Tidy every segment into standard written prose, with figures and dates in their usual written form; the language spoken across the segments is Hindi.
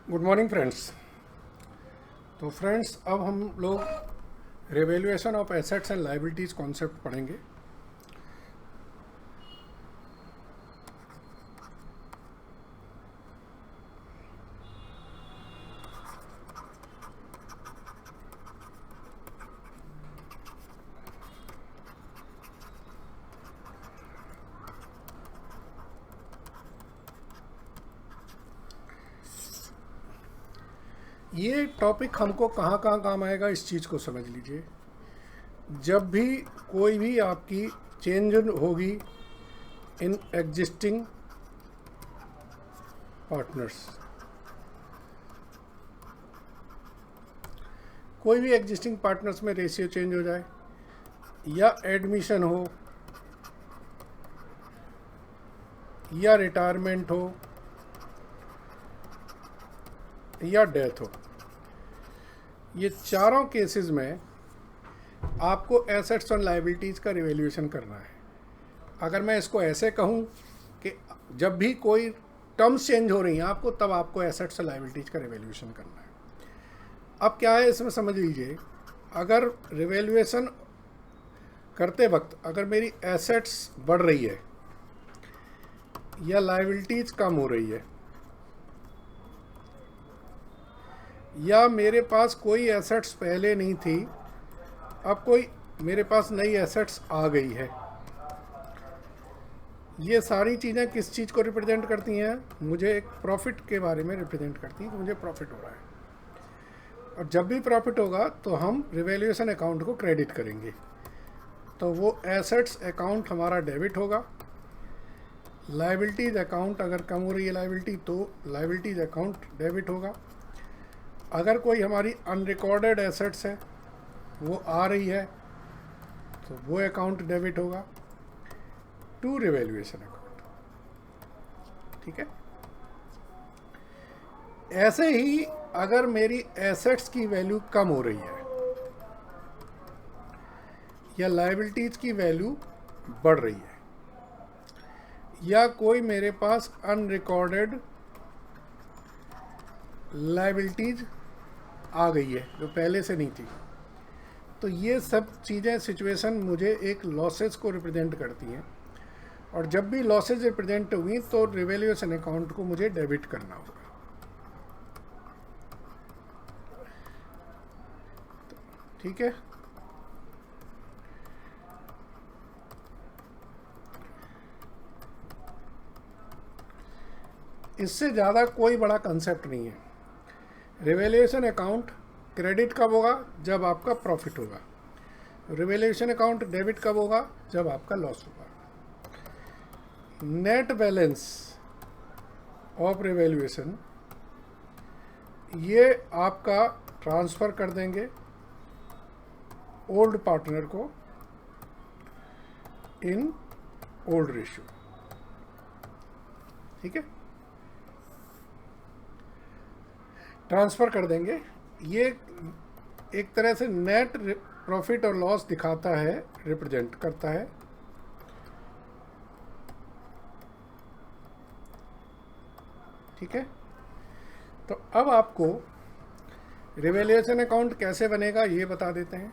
Good morning friends. तो फ्रेंड्स, अब हम लोग revaluation of assets and liabilities concept पढ़ेंगे। ये टॉपिक हमको कहाँ कहाँ काम आएगा, इस चीज़ को समझ लीजिए। जब भी कोई भी आपकी चेंज होगी इन एग्जिस्टिंग पार्टनर्स, कोई भी एग्जिस्टिंग पार्टनर्स में रेशियो चेंज हो जाए, या एडमिशन हो, या रिटायरमेंट हो, या डेथ हो, ये चारों केसेस में आपको एसेट्स और लायबिलिटीज़ का रिवैल्यूएशन करना है। अगर मैं इसको ऐसे कहूँ कि जब भी कोई टर्म्स चेंज हो रही हैं आपको, तब आपको एसेट्स और लायबिलिटीज़ का रिवैल्यूएशन करना है। अब क्या है इसमें समझ लीजिए, अगर रिवैल्यूएशन करते वक्त अगर मेरी एसेट्स बढ़ रही है या लायबिलिटीज़ कम हो रही है, या मेरे पास कोई एसेट्स पहले नहीं थी, अब कोई मेरे पास नई एसेट्स आ गई है, ये सारी चीज़ें किस चीज़ को रिप्रेजेंट करती हैं? मुझे एक प्रॉफिट के बारे में रिप्रेजेंट करती हैं कि मुझे प्रॉफिट हो रहा है। और जब भी प्रॉफिट होगा तो हम रिवैल्यूएशन अकाउंट को क्रेडिट करेंगे, तो वो एसेट्स अकाउंट हमारा डेबिट होगा। लायबिलिटीज़ अकाउंट अगर कम हो रही है लायबिलिटी, तो लायबिलिटीज़ अकाउंट डेबिट होगा। अगर कोई हमारी अनरिकॉर्डेड एसेट्स है वो आ रही है, तो वो अकाउंट डेबिट होगा टू रिवैल्यूएशन अकाउंट। ठीक है। ऐसे ही अगर मेरी एसेट्स की वैल्यू कम हो रही है या लायबिलिटीज की वैल्यू बढ़ रही है, या कोई मेरे पास अनरिकॉर्डेड लायबिलिटीज आ गई है जो पहले से नहीं थी, तो ये सब चीज़ें सिचुएशन मुझे एक लॉसेस को रिप्रेजेंट करती हैं। और जब भी लॉसेस रिप्रेजेंट हुई तो रिवैल्यूएशन अकाउंट को मुझे डेबिट करना होगा। ठीक है। इससे ज़्यादा कोई बड़ा कंसेप्ट नहीं है। रिवैल्यूएशन अकाउंट क्रेडिट कब होगा? जब आपका प्रॉफिट होगा। रिवैल्यूएशन अकाउंट डेबिट कब होगा? जब आपका लॉस होगा। नेट बैलेंस ऑफ रिवैल्यूएशन ये आपका ट्रांसफ़र कर देंगे ओल्ड पार्टनर को इन ओल्ड रेशियो। ठीक है, ट्रांसफ़र कर देंगे। ये एक तरह से नेट प्रॉफिट और लॉस दिखाता है, रिप्रेजेंट करता है। ठीक है। तो अब आपको रिवैल्यूएशन अकाउंट कैसे बनेगा ये बता देते हैं।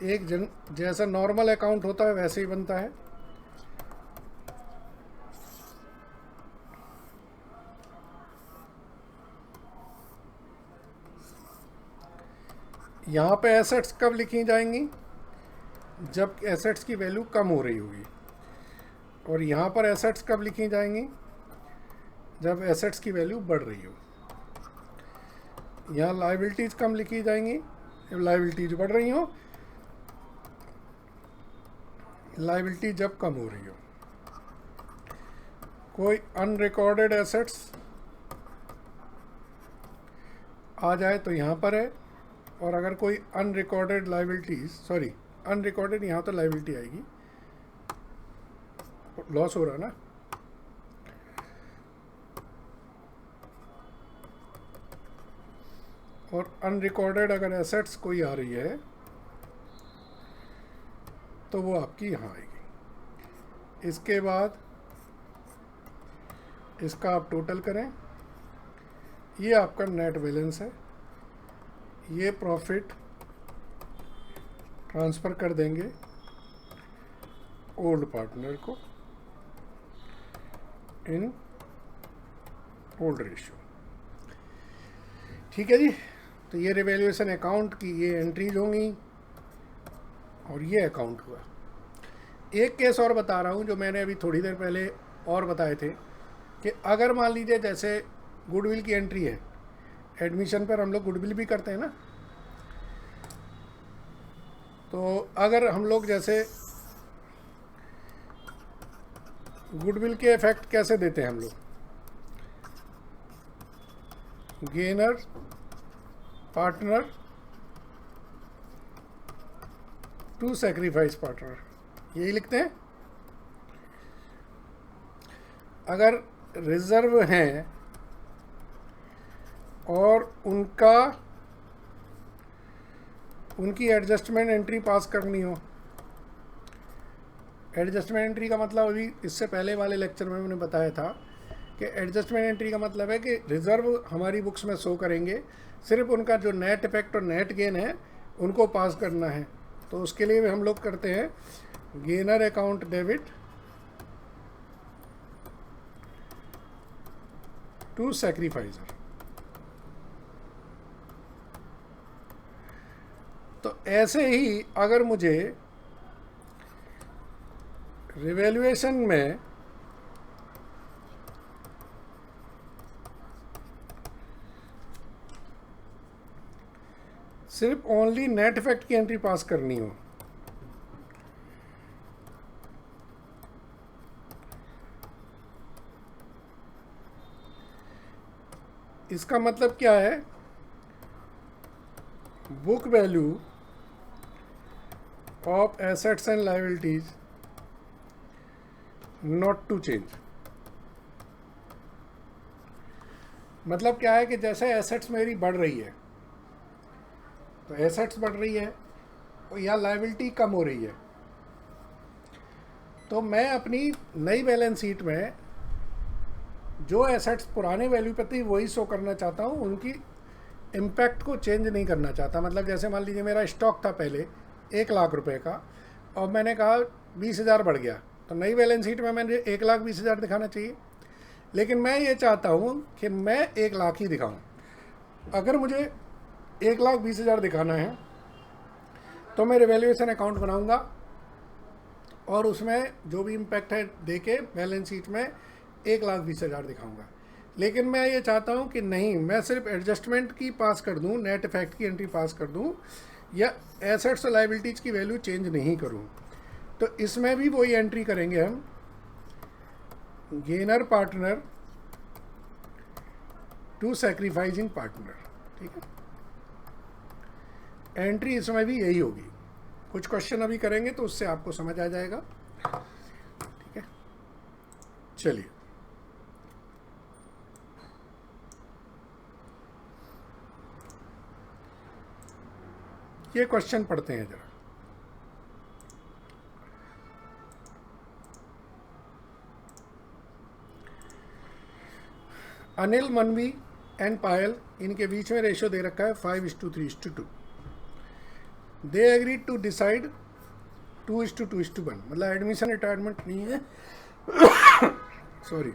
एक जैसा नॉर्मल अकाउंट होता है वैसे ही बनता है। यहाँ पे एसेट्स कब लिखी जाएंगी? जब एसेट्स की वैल्यू कम हो रही होगी। और यहाँ पर एसेट्स कब लिखी जाएंगी? जब एसेट्स की वैल्यू बढ़ रही हो। यहाँ लायबिलिटीज़ कम लिखी जाएंगी जब लायबिलिटीज़ बढ़ रही हो, लायबिलिटी जब कम हो रही हो। कोई अनरिकॉर्डेड एसेट्स आ जाए तो यहाँ पर है, और अगर कोई अनरिकॉर्डेड लायबिलिटीज़ अनरिकॉर्डेड, यहाँ तो लायबिलिटी आएगी, लॉस हो रहा ना। और अनरिकॉर्डेड अगर एसेट्स कोई आ रही है तो वो आपकी यहाँ आएगी। इसके बाद इसका आप टोटल करें, ये आपका नेट बैलेंस है, ये प्रॉफिट ट्रांसफ़र कर देंगे ओल्ड पार्टनर को इन ओल्ड रेशियो। ठीक है जी। तो ये रिवैल्यूएशन अकाउंट की ये एंट्रीज होंगी और ये अकाउंट हुआ। एक केस और बता रहा हूँ जो मैंने अभी थोड़ी देर पहले और बताए थे कि अगर मान लीजिए जैसे गुडविल की एंट्री है, एडमिशन पर हम लोग गुडविल भी करते हैं ना, तो अगर हम लोग जैसे गुडविल के इफेक्ट कैसे देते हैं हम लोग, gainer partner to sacrifice partner, यही लिखते हैं। अगर रिजर्व हैं और उनकी एडजस्टमेंट एंट्री पास करनी हो, एडजस्टमेंट एंट्री का मतलब अभी इससे पहले वाले लेक्चर में मैंने बताया था कि एडजस्टमेंट एंट्री का मतलब है कि रिजर्व हमारी बुक्स में शो करेंगे, सिर्फ उनका जो नेट इफेक्ट और नेट गेन है उनको पास करना है। तो उसके लिए हम लोग करते हैं gainer account debit to sacrificer. तो ऐसे ही अगर मुझे रिवैल्यूएशन में सिर्फ ओनली नेट इफेक्ट की एंट्री पास करनी हो, इसका मतलब क्या है, book value of assets and liabilities not to change. मतलब क्या है कि जैसे एसेट्स मेरी बढ़ रही है तो एसेट्स बढ़ रही है या लायबिलिटी कम हो रही है, तो मैं अपनी नई बैलेंस शीट में जो एसेट्स पुराने वैल्यू पे थी वही शो करना चाहता हूँ, उनकी इम्पैक्ट को चेंज नहीं करना चाहता। मतलब जैसे मान लीजिए मेरा स्टॉक था पहले 1,00,000 रुपए का और मैंने कहा 20,000 बढ़ गया, तो नई बैलेंस शीट में मैंने 1,20,000 दिखाना चाहिए, लेकिन मैं ये चाहता हूँ कि मैं 1,00,000 ही दिखाऊँ। अगर मुझे 1,20,000 दिखाना है तो मैं रिवैल्यूएशन अकाउंट बनाऊँगा और उसमें जो भी इम्पैक्ट है दे के बैलेंस शीट में 1,20,000 दिखाऊंगा। लेकिन मैं ये चाहता हूँ कि नहीं, मैं सिर्फ एडजस्टमेंट की पास कर दूँ, नेट इफेक्ट की एंट्री पास कर दूँ या एसेट्स और लायबिलिटीज़ की वैल्यू चेंज नहीं करूँ। तो इसमें भी वही एंट्री करेंगे हम, gainer partner to sacrificing partner. ठीक है, एंट्री इसमें भी यही होगी। कुछ क्वेश्चन अभी करेंगे तो उससे आपको समझ आ जाएगा। ठीक है, चलिए ये क्वेश्चन पढ़ते हैं जरा। अनिल, मनवी एंड पायल, इनके बीच में रेशियो दे रखा है 5:3:2। दे एग्रीड टू डिसाइड 2:2:1, मतलब एडमिशन रिटायरमेंट नहीं है सॉरी,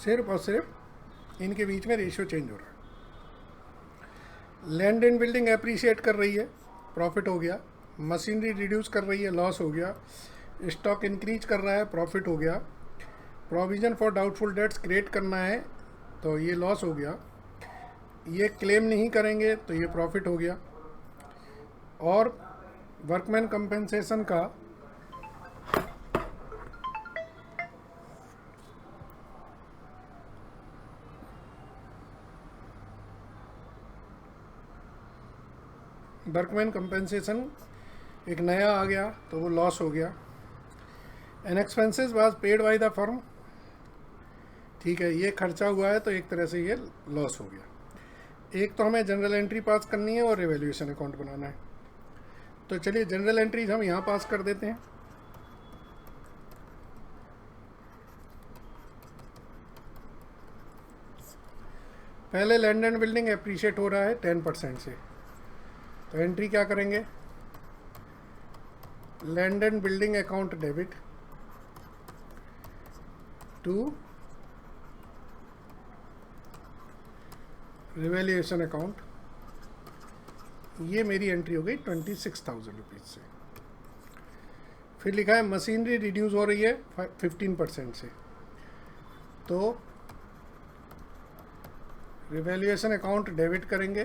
सिर्फ और सिर्फ इनके बीच में रेशियो चेंज हो रहा है। लैंड एंड बिल्डिंग एप्रिशिएट कर रही है, प्रॉफिट हो गया। मशीनरी रिड्यूस कर रही है, लॉस हो गया। स्टॉक इंक्रीज कर रहा है, प्रॉफिट हो गया। Provision for doubtful debts create करना है तो ये लॉस हो गया। ये क्लेम नहीं करेंगे तो ये प्रॉफिट हो गया। और वर्कमैन कंपेंसेशन का एक नया आ गया तो वो लॉस हो गया। An expenses was paid by the firm, ठीक है, ये खर्चा हुआ है तो एक तरह से ये लॉस हो गया। एक तो हमें जनरल एंट्री पास करनी है और रिवैल्यूएशन अकाउंट बनाना है। तो चलिए जनरल एंट्रीज हम यहाँ पास कर देते हैं। पहले लैंड एंड बिल्डिंग एप्रिशिएट हो रहा है 10% से, तो एंट्री क्या करेंगे, land and building account debit to revaluation account, ये मेरी एंट्री हो गई 26,000 रुपीज़ से। फिर लिखा है मशीनरी रिड्यूस हो रही है 15% से, तो रिवैल्यूएशन अकाउंट डेबिट करेंगे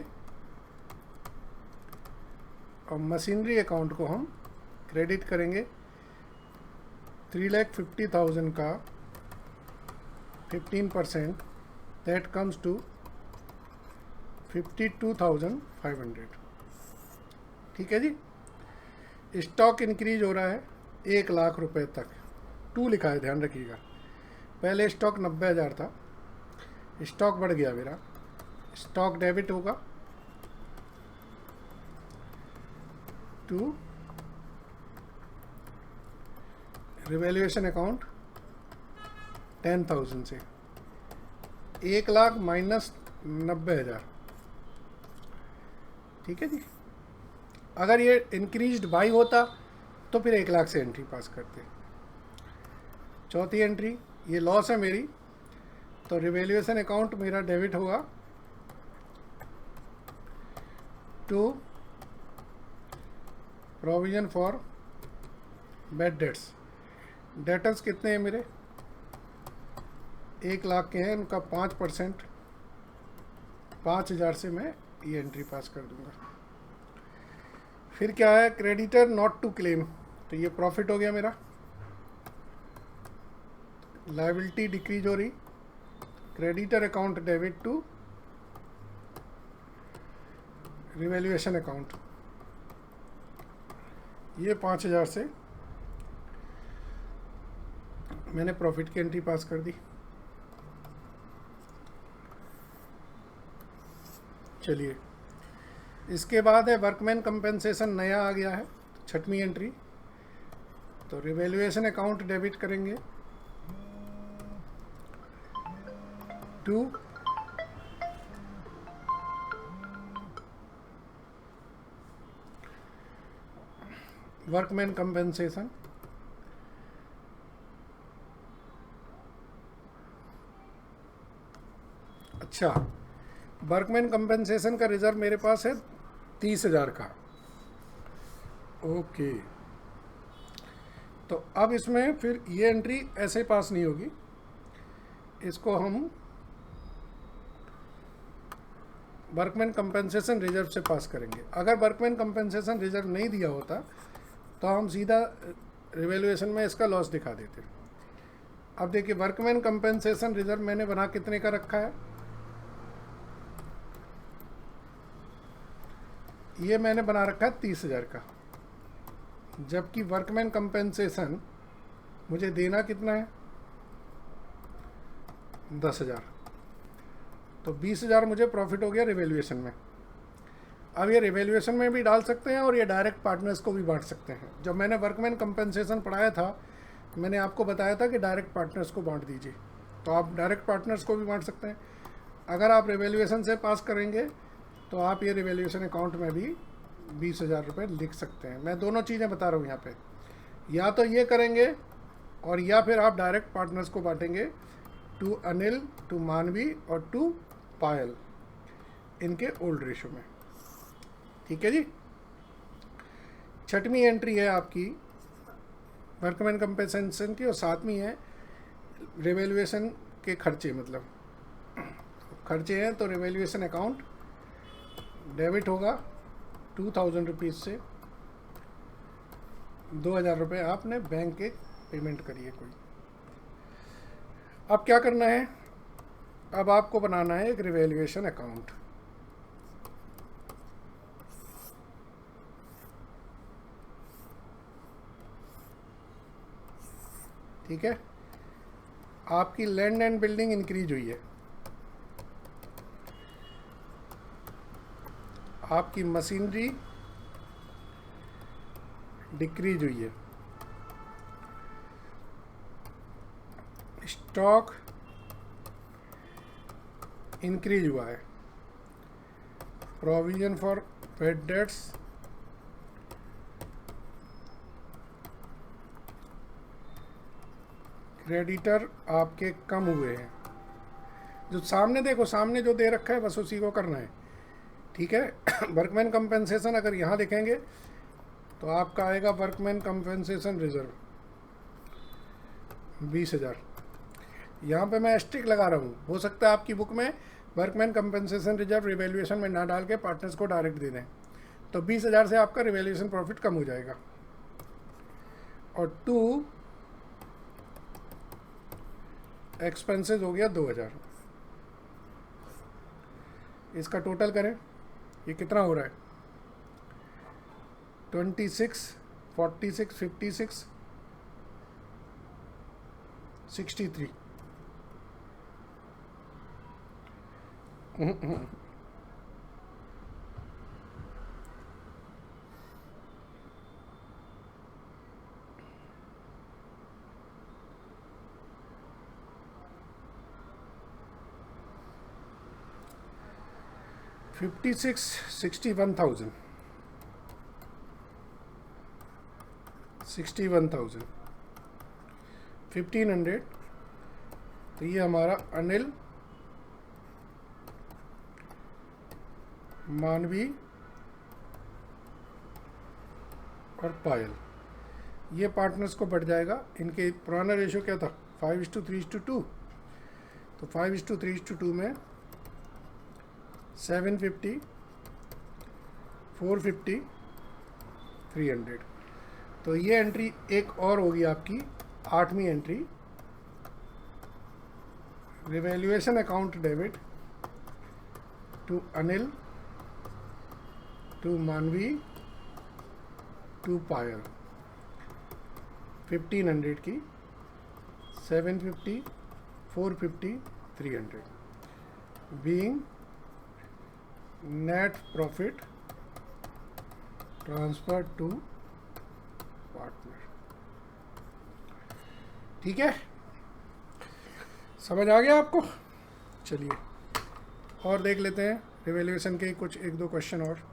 और मशीनरी अकाउंट को हम क्रेडिट करेंगे। 3,50,000 का 15% दैट कम्स टू 52,500। ठीक है जी। स्टॉक इंक्रीज हो रहा है 1,00,000 रुपए तक, 2 लिखा है, ध्यान रखिएगा। पहले स्टॉक 90,000 था, स्टॉक बढ़ गया मेरा, स्टॉक डेबिट होगा टू रिवैल्यूएशन अकाउंट 10,000 से, 1,00,000 माइनस 90,000। ठीक है जी। अगर ये इंक्रीज्ड बाई होता तो फिर 1,00,000 से एंट्री पास करते। चौथी एंट्री, ये लॉस है मेरी, तो रिवैल्यूएशन अकाउंट मेरा डेबिट होगा to provision for bad debts. Debtors कितने हैं मेरे, 1,00,000 के हैं, उनका 5% 5,000 से मैं ये एंट्री पास कर दूंगा। फिर क्या है, क्रेडिटर नॉट टू क्लेम, तो ये प्रॉफिट हो गया मेरा। लायबिलिटी डिक्रीज हो रही, creditor account debit to revaluation account, ये 5,000 से मैंने प्रॉफिट की एंट्री पास कर दी। चलिए, इसके बाद है वर्कमैन कंपेंसेशन, नया आ गया है, छठवीं एंट्री। तो रिवैल्यूएशन अकाउंट डेबिट करेंगे टू वर्कमैन कंपेंसेशन, अच्छा, वर्कमैन कंपेंसेशन का रिजर्व मेरे पास है 30,000 का। ओके, तो अब इसमें फिर ये एंट्री ऐसे पास नहीं होगी, इसको हम वर्कमैन कंपेंसेशन रिजर्व से पास करेंगे। अगर वर्कमैन कंपेंसेशन रिजर्व नहीं दिया होता तो हम सीधा रिवैल्यूएशन में इसका लॉस दिखा देते। अब देखिए, वर्कमैन कंपेंसेशन रिजर्व मैंने बना कितने का रखा है, ये मैंने बना रखा है 30,000 का, जबकि वर्कमैन कंपेंसेशन मुझे देना कितना है, 10,000, तो 20,000 मुझे प्रॉफिट हो गया रिवैल्यूएशन में। अब ये रिवैल्यूएशन में भी डाल सकते हैं और ये डायरेक्ट पार्टनर्स को भी बांट सकते हैं। जब मैंने वर्कमैन कंपेंसेशन पढ़ाया था, मैंने आपको बताया था कि डायरेक्ट पार्टनर्स को बांट दीजिए, तो आप डायरेक्ट पार्टनर्स को भी बांट सकते हैं। अगर आप रिवैल्यूएशन से पास करेंगे तो आप ये रिवैल्यूएशन अकाउंट में भी 20,000 रुपये लिख सकते हैं। मैं दोनों चीज़ें बता रहा हूँ यहाँ पे, या तो ये करेंगे और या फिर आप डायरेक्ट पार्टनर्स को बांटेंगे, टू अनिल, टू मानवी और टू पायल, इनके ओल्ड रेशो में। ठीक है जी। छठवीं एंट्री है आपकी वर्कमैन कंपेंसेशन की, और सातवीं है रिवैल्यूएशन के खर्चे, मतलब खर्चे हैं, तो रिवैल्यूएशन अकाउंट डेबिट होगा 2,000 रुपीज़ से, 2,000 रुपये आपने बैंक के पेमेंट करिए कोई। अब क्या करना है, अब आपको बनाना है एक रिवैल्यूएशन अकाउंट। ठीक है, आपकी लैंड एंड बिल्डिंग इंक्रीज हुई है, आपकी मशीनरी डिक्रीज हुई है, स्टॉक इंक्रीज हुआ है। Provision for bad debts creditor आपके कम हुए हैं। जो सामने देखो, सामने जो दे रखा है बस उसी को करना है, ठीक है। वर्कमैन कंपेंसेशन अगर यहाँ देखेंगे तो आपका आएगा वर्कमैन कंपेंसेशन रिजर्व 20,000। यहाँ पे मैं एस्ट्रिक लगा रहा हूँ, हो सकता है आपकी बुक में वर्कमैन कंपेंसेशन रिजर्व रिवैल्यूएशन में ना डाल के पार्टनर्स को डायरेक्ट दे दें, तो 20,000 से आपका रिवैल्यूएशन प्रॉफिट कम हो जाएगा। और 2 एक्सपेंसेस हो गया 2,000। इसका टोटल करें, ये कितना हो रहा है? 26, 46, 56, 63। $56, 61,000, 61,000, 1,500। तो ये हमारा अनिल, मानवी और पायल, ये पार्टनर्स को बढ़ जाएगा। इनके पुराना रेशो क्या था? 5:3:2। तो 5:3:2 में 750, 450, 300। तो ये एंट्री एक और होगी आपकी 8वीं entry, revaluation account debit to Anil, to Manvi, to Payal, 1,500 की, 750, 450, 300 being net profit transfer to partner. ठीक है, समझ आ गया आपको? चलिए और देख लेते हैं रिवैल्यूएशन के कुछ 1-2 क्वेश्चन और।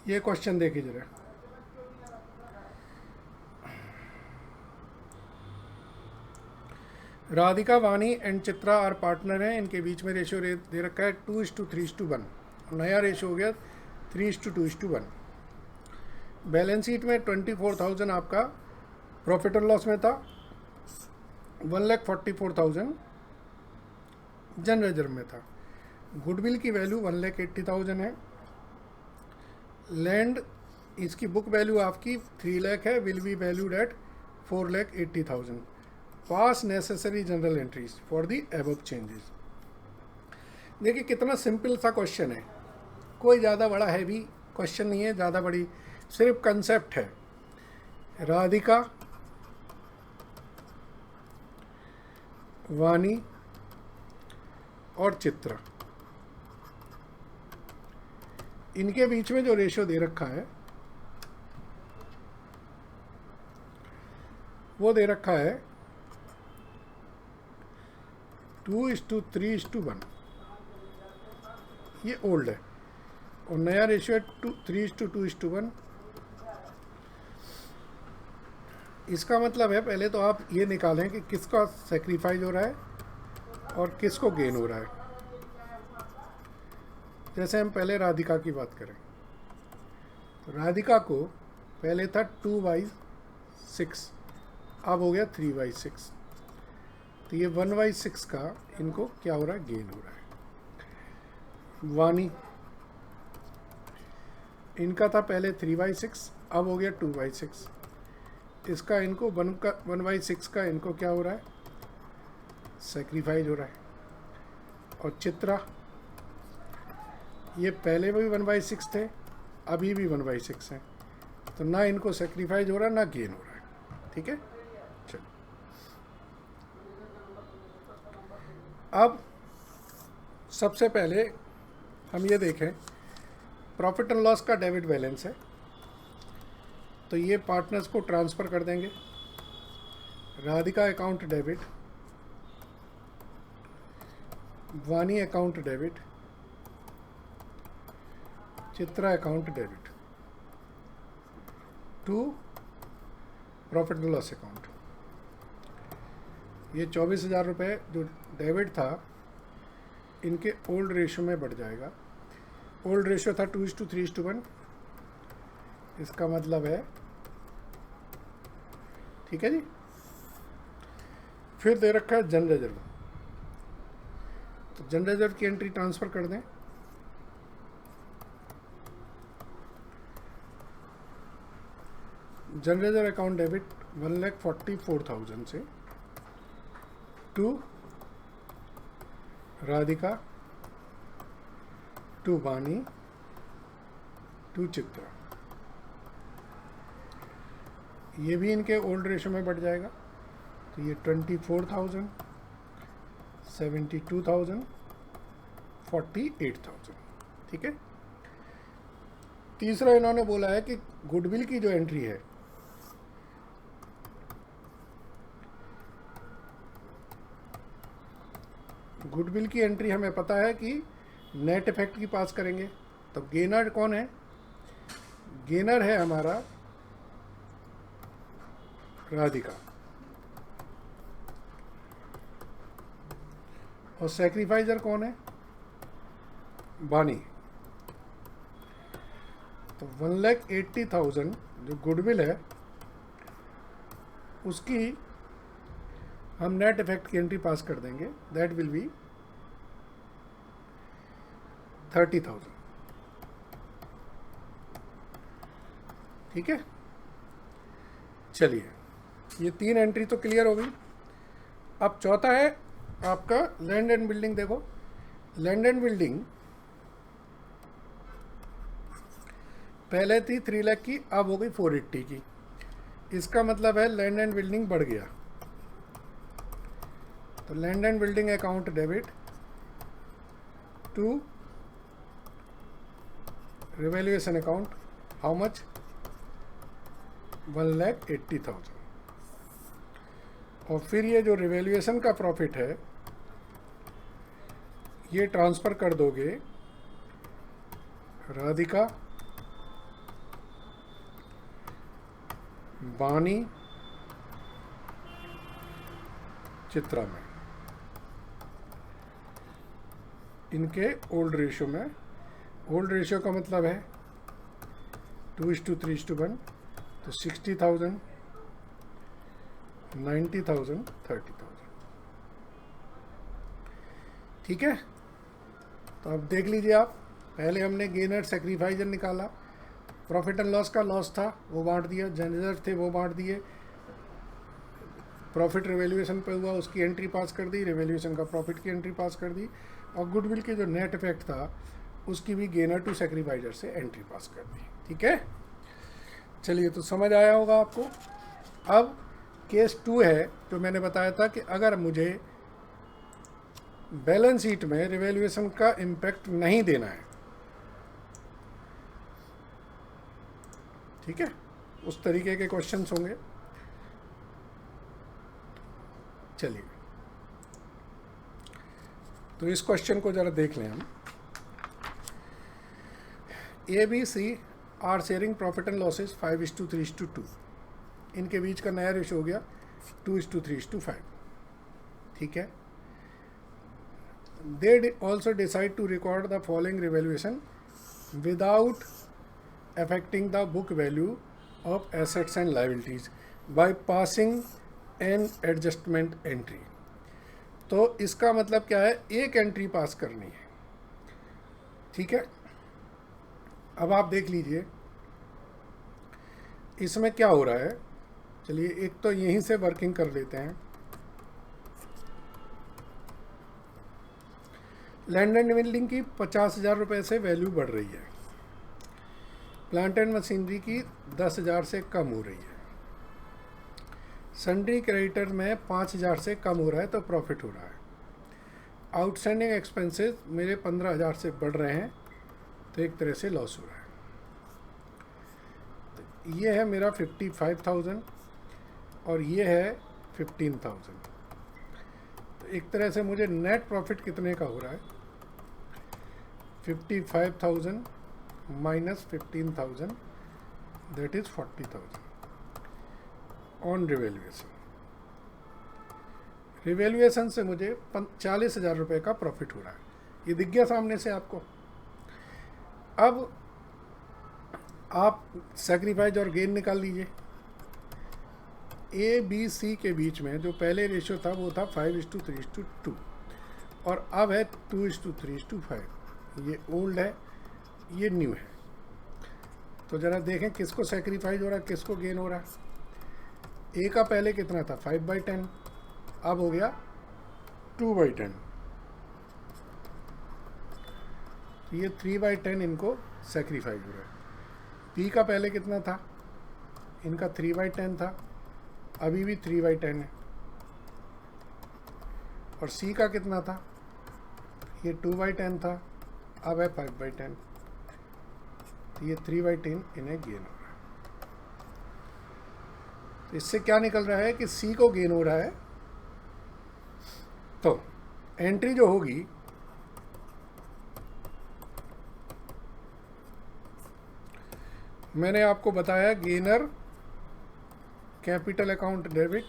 ये क्वेश्चन देखिए जरा। राधिका, वानी एंड चित्रा आर पार्टनर हैं। इनके बीच में रेशियो दे रखा है 2:3:1। नया रेशियो हो गया 3:2:1। बैलेंस शीट में 24,000 आपका प्रॉफिट और लॉस में था, 1,44,000 जन रिजर्व में था। गुडविल की वैल्यू 1,80,000 है। लैंड, इसकी बुक वैल्यू आपकी 3 लाख है, will be valued at 4,80,000। Pass necessary general entries for the above changes. देखिए कितना सिंपल सा क्वेश्चन है, कोई ज़्यादा बड़ा हैवी क्वेश्चन नहीं है, ज़्यादा बड़ी सिर्फ कंसेप्ट है। राधिका, वानी और चित्रा, इनके बीच में जो रेशियो दे रखा है वो दे रखा है 2:3:1। ये ओल्ड है और नया रेशियो है 3:2:1। इसका मतलब है पहले तो आप ये निकालें कि किसका सेक्रीफाइस हो रहा है और किसको गेन हो रहा है। जैसे हम पहले राधिका की बात करें तो राधिका को पहले था 2/6, अब हो गया 3/6। तो ये 1/6 का इनको क्या हो रहा है? गेन हो रहा है। वानी, इनका था पहले 3/6, अब हो गया 2/6। इसका इनको 1/6 का इनको क्या हो रहा है? सेक्रीफाइस हो रहा है। और चित्रा, ये पहले भी 1/6 थे, अभी भी 1/6 हैं, तो ना इनको सेक्रीफाइस हो रहा है ना गेन हो रहा है। ठीक है, चलो अब सबसे पहले हम ये देखें, प्रॉफिट एंड लॉस का डेबिट बैलेंस है, तो ये पार्टनर्स को ट्रांसफ़र कर देंगे। Radhika account debit, Vani account debit, Chitra account debit to profit and loss account. ये 24,000 रुपये जो डेबिट था इनके ओल्ड रेशो में बढ़ जाएगा। ओल्ड रेशो था 2:3:1, इसका मतलब है, ठीक है जी। फिर दे रखा है जन रिजर्व, तो जन रिजर्व की एंट्री ट्रांसफ़र कर दें। जन रिजर्व अकाउंट डेबिट 1,44,000 से टू राधिका, टू वानी, टू चित्रा। ये भी इनके ओल्ड रेशो में बढ़ जाएगा, तो ये 24,000, 72,000, 48,000, ठीक है। तीसरा इन्होंने बोला है कि गुडविल की जो एंट्री है, गुडविल की एंट्री हमें पता है कि नेट इफेक्ट की पास करेंगे। तो गेनर कौन है? गेनर है हमारा राधिका, और सैक्रिफाइजर कौन है? बानी। तो 1,80,000 जो गुडविल है उसकी हम नेट इफेक्ट की एंट्री पास कर देंगे, दैट विल बी 30,000, ठीक है। चलिए, ये 3 एंट्री तो क्लियर हो गई। अब चौथा है आपका लैंड एंड बिल्डिंग। देखो, लैंड एंड बिल्डिंग पहले थी 3 लाख की, अब हो गई 480 की। इसका मतलब है लैंड एंड बिल्डिंग बढ़ गया। तो land and building account debit to revaluation account, how much? 1,80,000। और फिर ये जो रिवैल्यूएशन का प्रॉफिट है ये ट्रांसफ़र कर दोगे राधिका, बानी, चित्रा में, इनके ओल्ड रेशो में। ओल्ड रेशो का मतलब है 2:3:1, तो 60,000, 90,000, 30,000, ठीक है। तो अब देख लीजिए आप, पहले हमने गेनर सैक्रिफाइजर निकाला, प्रॉफिट एंड लॉस का लॉस था वो बांट दिया, जनरल थे वो बांट दिए, प्रॉफिट रिवैल्यूएशन पे हुआ उसकी एंट्री पास कर दी, रिवैल्यूएशन का प्रॉफिट की एंट्री पास कर दी, और गुडविल के जो नेट इफेक्ट था उसकी भी गेनर टू सैक्रिफाइजर से एंट्री पास कर दी, ठीक है। चलिए, तो समझ आया होगा आपको। अब केस 2 है जो मैंने बताया था कि अगर मुझे बैलेंस शीट में रिवैल्यूएशन का इम्पैक्ट नहीं देना है, ठीक है, उस तरीके के क्वेश्चंस होंगे। चलिए, तो इस क्वेश्चन को जरा देख लें हम। ABC are sharing profit and losses 5:3:2, इनके बीच का नया रेशो हो गया 2:3:5, ठीक है। They also decide to record the following revaluation without affecting the book value of assets and liabilities by passing an adjustment entry। तो इसका मतलब क्या है? एक एंट्री पास करनी है, ठीक है। अब आप देख लीजिए इसमें क्या हो रहा है। चलिए, एक तो यहीं से वर्किंग कर लेते हैं। लैंड एंड बिल्डिंग की 50,000 रुपये से वैल्यू बढ़ रही है, प्लांट एंड मशीनरी की 10,000 से कम हो रही है, सन्ड्री क्रेडिटर में 5,000 से कम हो रहा है तो प्रॉफिट हो रहा है। आउटस्टैंडिंग एक्सपेंसेस मेरे 15,000 से बढ़ रहे हैं, तो एक तरह से लॉस हो रहा है। तो ये है मेरा 55,000 और ये है 15,000। तो एक तरह से मुझे नेट प्रॉफिट कितने का हो रहा है, 55,000 minus 15,000, that is 40,000 on revaluation. Revaluation से मुझे 40,000 रुपये का प्रॉफिट हो रहा है। ये दिख गया सामने से आपको। अब आप सैक्रिफाइस और गेन निकाल लीजिए। ए बी सी के बीच में जो पहले रेशियो था वो था 5:3:2 और अब है 2:3:5। ये ओल्ड है, ये न्यू है। तो ज़रा देखें किसको सैक्रिफाइस हो रहा है, किसको गेन हो रहा है। ए का पहले कितना था, 5/10, अब हो गया 2/10। तो ये 3/10 इनको सैक्रिफाइस हो रहा है। बी का पहले कितना था, इनका 3/10 था, अभी भी 3/10 है। और सी का कितना था, ये 2/10 था, अब है 5/10। तो ये 3/10 इन्हें गेन हो रहा है। तो इससे क्या निकल रहा है कि सी को गेन हो रहा है। तो एंट्री जो होगी मैंने आपको बताया, gainer capital account debit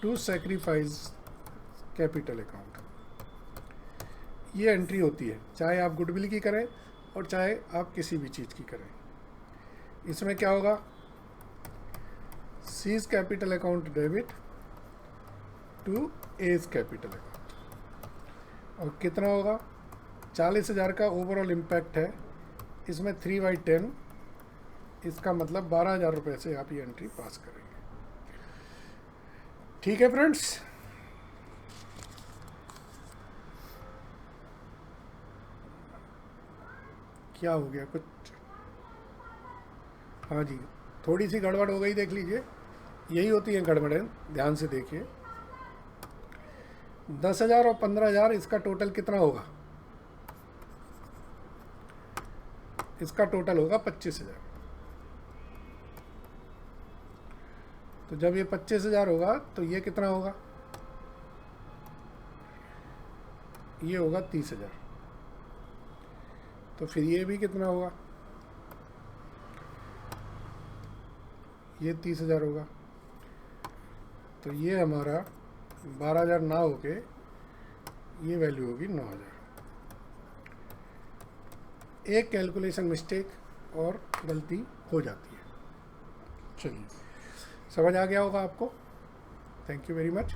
to sacrifice capital account. ये एंट्री होती है, चाहे आप गुडविल की करें और चाहे आप किसी भी चीज़ की करें। इसमें क्या होगा, C's capital account debit to A's capital account. और कितना होगा, 40,000 का ओवरऑल इम्पैक्ट है, इसमें 3/10, इसका मतलब 12,000 रुपये से आप ये एंट्री पास करेंगे। ठीक है फ्रेंड्स, क्या हो गया कुछ, हाँ जी थोड़ी सी गड़बड़ हो गई, देख लीजिए, यही होती है गड़बड़ें, ध्यान से देखिए। 10,000 और 15,000, इसका टोटल कितना होगा, इसका टोटल होगा 25,000। तो जब ये 25,000 होगा तो ये कितना होगा, ये होगा 30,000। तो फिर ये भी कितना होगा, ये 30,000 होगा। तो ये हमारा 12,000 ना होके ये वैल्यू होगी 9,000। एक कैलकुलेशन मिस्टेक और गलती हो जाती है। चलिए, समझ आ गया होगा आपको। Thank you very much.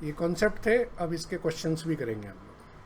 ये कॉन्सेप्ट थे, अब इसके क्वेश्चंस भी करेंगे हम।